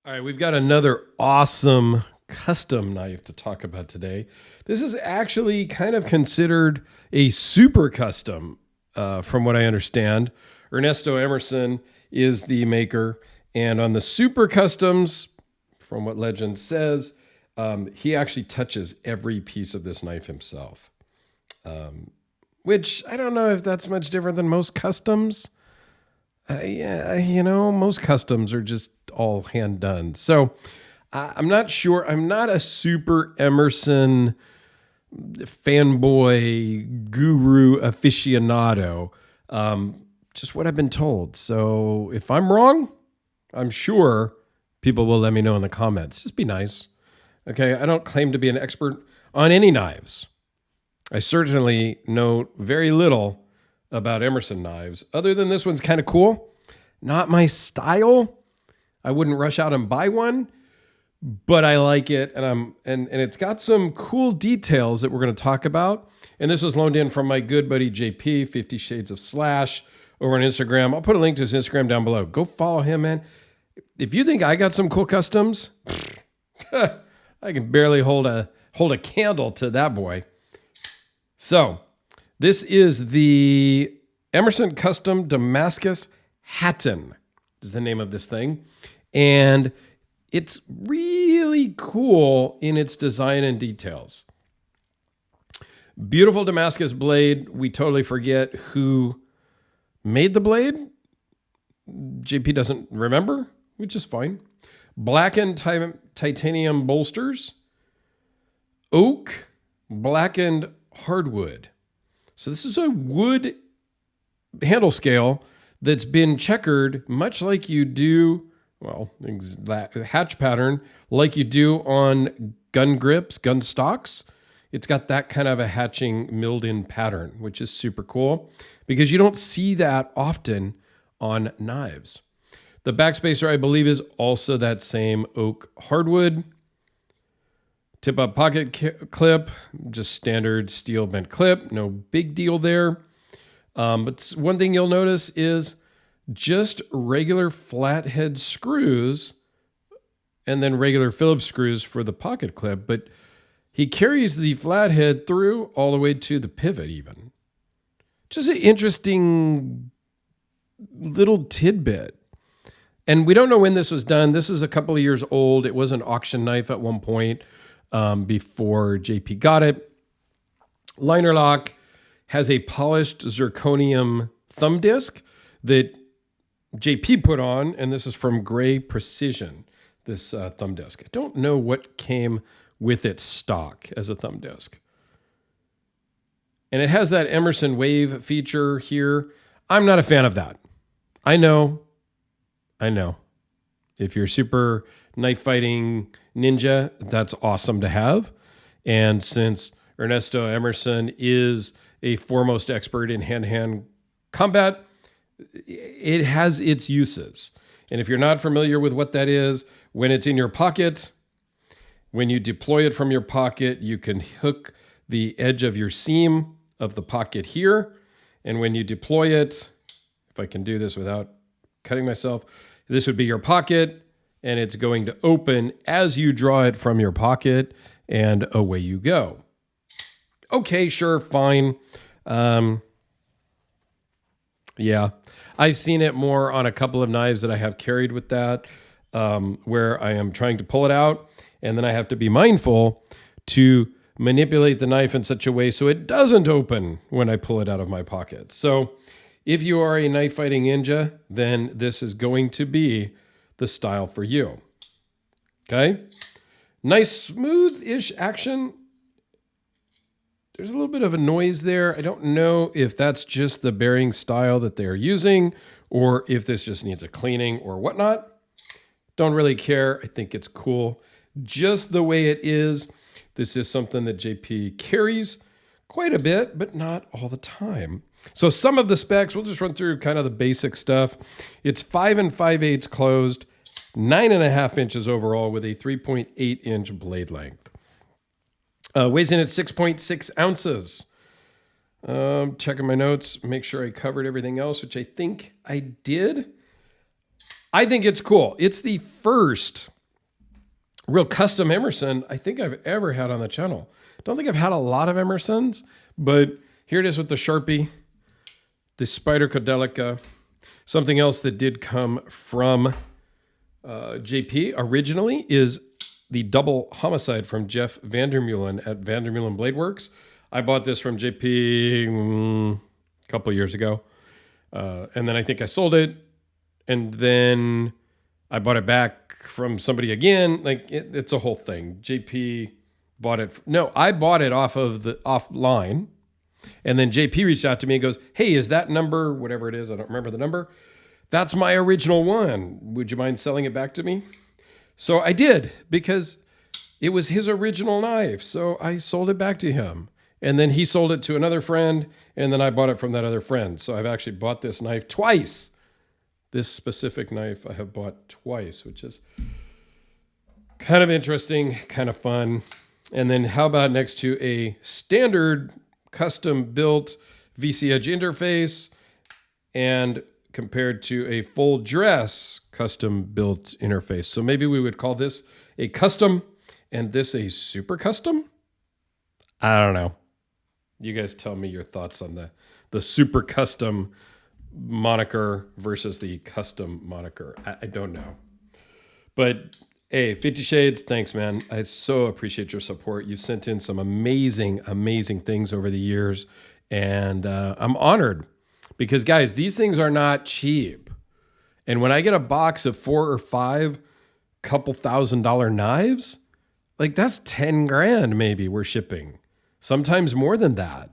All right, we've got another awesome custom knife to talk about today. This is actually kind of considered a super custom, from what I understand. Ernesto Emerson is the maker, and on the super customs, from what legend says, he actually touches every piece of this knife himself. Which I don't know if that's much different than most customs. Yeah, most customs are just all hand done. So I'm not sure. I'm not a super Emerson fanboy guru aficionado. Just what I've been told. So if I'm wrong, I'm sure people will let me know in the comments. Just be nice. Okay. I don't claim to be an expert on any knives. I certainly know very little about Emerson knives, other than this one's kind of cool. Not my style. I wouldn't rush out and buy one, but I like it, and it's got some cool details that we're going to talk about. And this was loaned in from my good buddy JP, 50 Shades of Slash, over on Instagram. I'll put a link to his Instagram down below. Go follow him, man. If you think I got some cool customs, I can barely hold a candle to that boy. So this is the Emerson Custom Damascus Hattin is the name of this thing. And it's really cool in its design and details. Beautiful Damascus blade. We totally forget who made the blade. JP doesn't remember, which is fine. Blackened titanium bolsters. Oak, blackened hardwood. So this is a wood handle scale that's been checkered, much like you do, that hatch pattern, like you do on gun grips, gun stocks. It's got that kind of a hatching milled in pattern, which is super cool because you don't see that often on knives. The backspacer, I believe, is also that same oak hardwood. Tip up pocket clip, just standard steel bent clip. No big deal there. But one thing you'll notice is just regular flathead screws and then regular Phillips screws for the pocket clip. But he carries the flathead through all the way to the pivot even. Just an interesting little tidbit. And we don't know when this was done. This is a couple of years old. It was an auction knife at one point. Before JP got it. Liner lock has a polished zirconium thumb disc that JP put on, and this is from Gray Precision, this thumb disc. I don't know what came with its stock as a thumb disc. And it has that Emerson wave feature here. I'm not a fan of that. I know. If you're super knife fighting ninja, that's awesome to have. And since Ernesto Emerson is a foremost expert in hand-to-hand combat, it has its uses. And if you're not familiar with what that is, when it's in your pocket, when you deploy it from your pocket, you can hook the edge of your seam of the pocket here. And when you deploy it, if I can do this without cutting myself, this would be your pocket, and it's going to open as you draw it from your pocket, and away you go. Okay, sure, fine. Yeah, I've seen it more on a couple of knives that I have carried with that, where I am trying to pull it out, and then I have to be mindful to manipulate the knife in such a way so it doesn't open when I pull it out of my pocket. So if you are a knife fighting ninja, then this is going to be the style for you. Okay? Nice smooth-ish action. There's a little bit of a noise there. I don't know if that's just the bearing style that they're using or if this just needs a cleaning or whatnot. Don't really care. I think it's cool just the way it is. This is something that JP carries quite a bit, but not all the time. So some of the specs, we'll just run through kind of the basic stuff. It's 5 5/8 closed, 9.5 inches overall with a 3.8 inch blade length. Weighs in at 6.6 ounces. Checking my notes, make sure I covered everything else, which I think I did. I think it's cool. It's the first real custom Emerson I think I've ever had on the channel. Don't think I've had a lot of Emersons, but here it is with the Sharpie, the Spider Codelica. Something else that did come from JP originally is the double homicide from Jeff Vandermeulen at Vandermeulen Blade Works. I bought this from JP a couple of years ago. And then I think I sold it. And then I bought it back from somebody again. Like it's a whole thing. JP bought it. No, I bought it offline. And then JP reached out to me and goes, hey, is that number, whatever it is, I don't remember the number. That's my original one. Would you mind selling it back to me? So I did, because it was his original knife. So I sold it back to him. And then he sold it to another friend. And then I bought it from that other friend. So I've actually bought this knife twice. This specific knife I have bought twice, which is kind of interesting, kind of fun. And then how about next to a standard custom built VC Edge interface and compared to a full dress custom built interface. So maybe we would call this a custom and this a super custom. I don't know. You guys tell me your thoughts on the super custom moniker versus the custom moniker. I don't know. But hey, 50 Shades, thanks, man. I so appreciate your support. You've sent in some amazing, amazing things over the years. And I'm honored because, guys, these things are not cheap. And when I get a box of 4 or 5 couple $1,000 knives, like that's 10 grand maybe we're shipping. Sometimes more than that.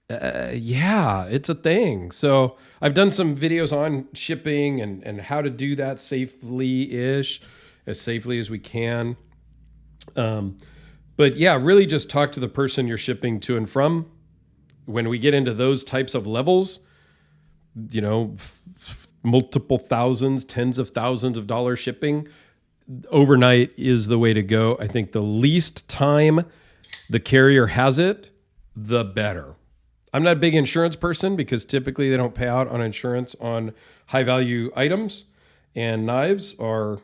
Yeah, it's a thing. So I've done some videos on shipping and how to do that safely-ish, as safely as we can. But yeah, really just talk to the person you're shipping to and from. When we get into those types of levels, you know, multiple thousands, tens of thousands of dollars shipping, overnight is the way to go. I think the least time the carrier has it, the better. I'm not a big insurance person because typically they don't pay out on insurance on high value items, and knives are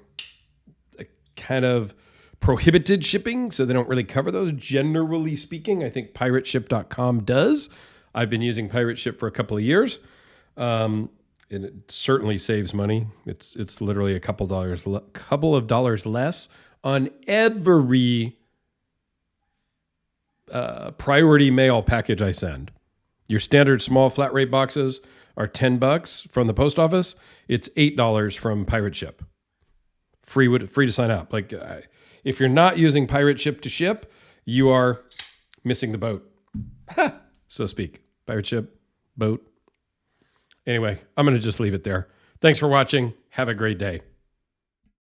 kind of prohibited shipping, so they don't really cover those. Generally speaking, I think pirateship.com does. I've been using Pirate Ship for a couple of years, and it certainly saves money. It's literally a couple of dollars less on every priority mail package I send. Your standard small flat rate boxes are $10 from the post office. It's $8 from Pirate Ship. Free to sign up. Like if you're not using Pirate Ship to ship, you are missing the boat, so to speak. Pirate Ship, boat. Anyway, I'm going to just leave it there. Thanks for watching. Have a great day.